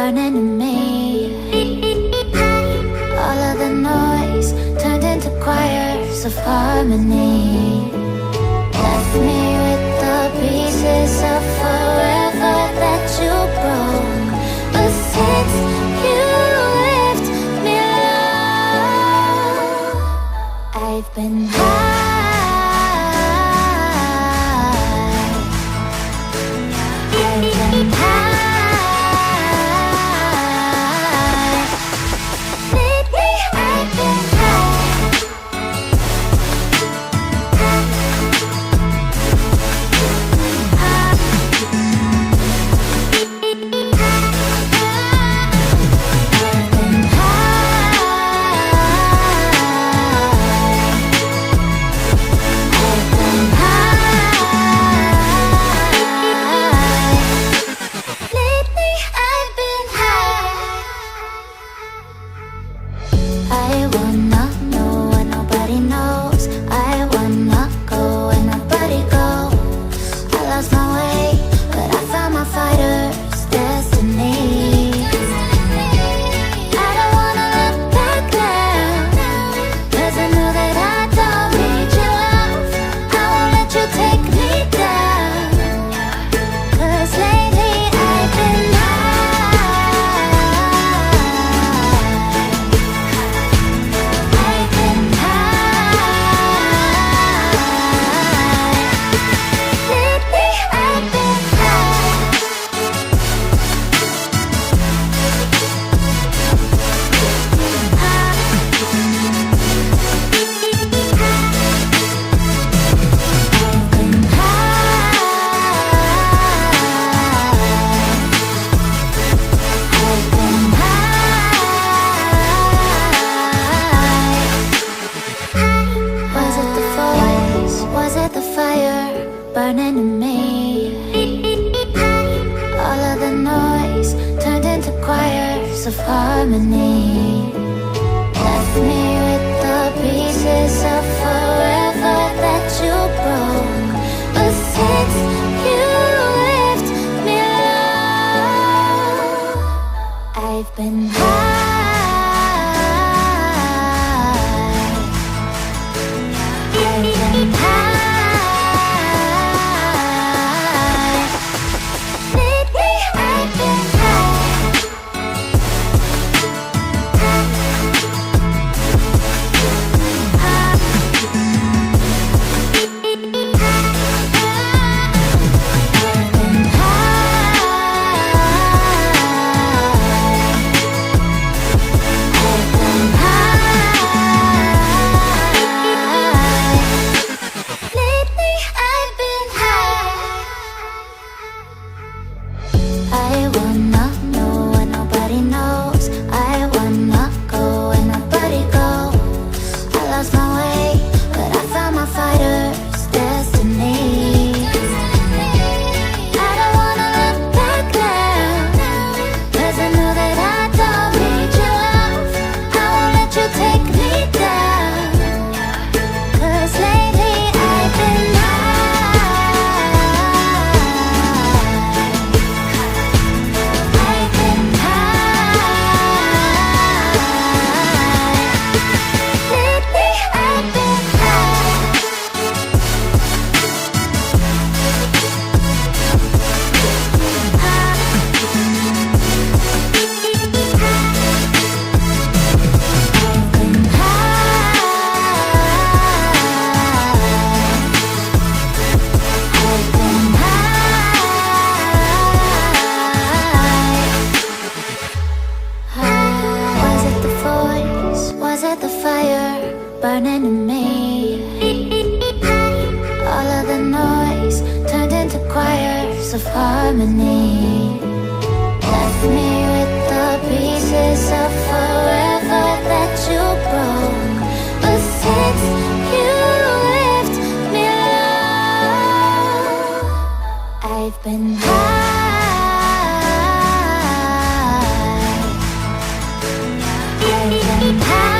burning in me. All of the noise turned into choirs of harmony. Left me with the pieces of forever that you broke. But since you left me alone, I've been high. Of harmony, left me with the pieces of forever that you broke. But since you left me alone, I've been high. I've been high. Burning in me. All of the noise turned into choirs of harmony. Left me with the pieces of forever that you broke. But since you left me alone, I've been high. I've been high.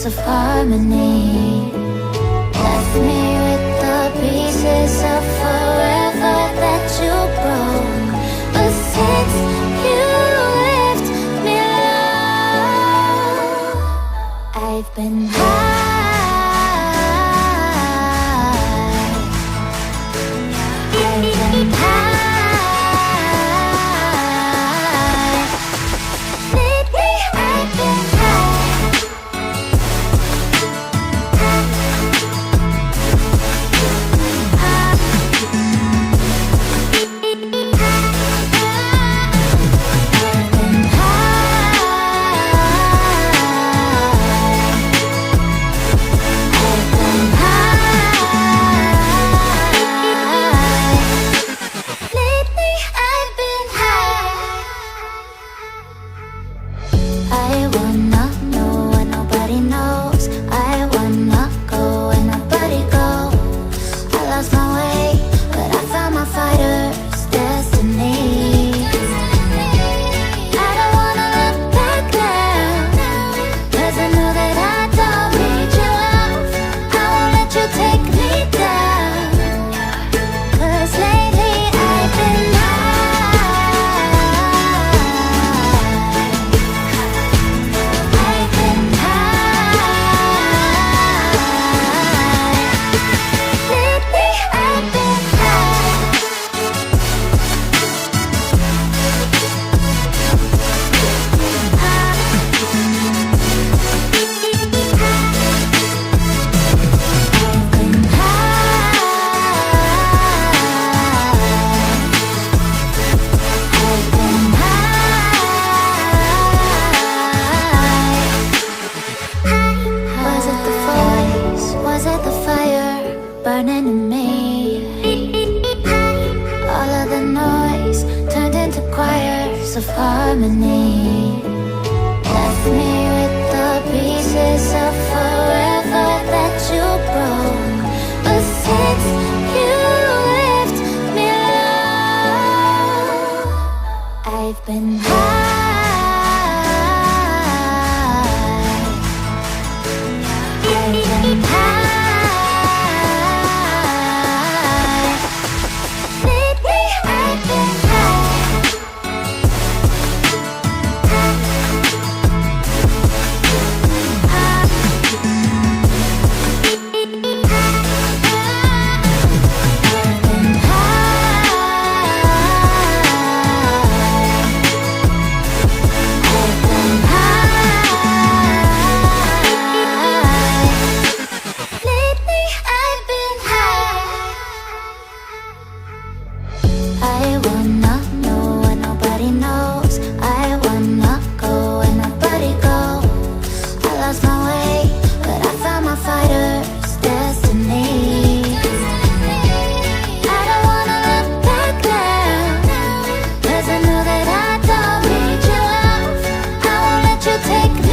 requires of harmony. Left me with the pieces of forever that you broke. But since you left me alone, I've been high. I've been high. Lately I've been burning in me. All of the noise turned into choirs of harmony. Left me with the pieces of forever that you broke. But since you left me alone, I've been high. I've been high. Take me